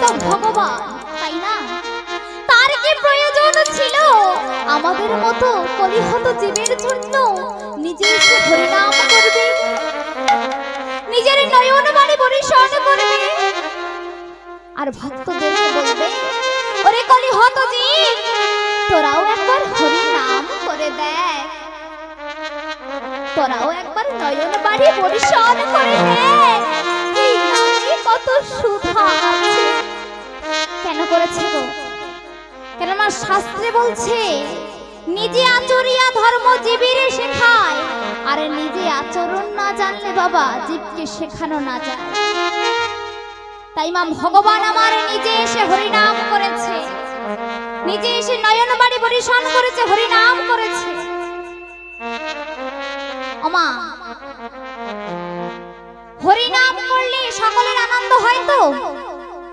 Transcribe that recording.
তো ভগবান, তাই না? তার কি প্রয়োজন ছিল আমাদের মতো কলিহত জীবের জন্য নিজে এসে হরিনাম করবে, নিজের নয়ন বাণী পরিশোধ করবে আর ভক্তদেরকে বলবে, ওরে কলিহত জীব, তোরাও একবার হরিনাম করে দেখ, তোরাও একবার নয়ন বাণী পরিশোধ করে দেখ, এই নামে কত সুধা আছে। কেন করেছে গো? কেননা শাস্ত্রে বলছে নিজে আচরিয়া ধর্ম জীবের শেখায়, আর নিজে আচরণ না জানলে বাবা জীবকে শেখানো না যায়। তাই মা ভগবান আমার নিজে এসে হরিনাম করেছে, নিজে এসে নয়ন বাণী পরিশোধ করেছে, হরিনাম করেছে। ওমা, হরিনাম করলে সকলের আনন্দ হয় তো?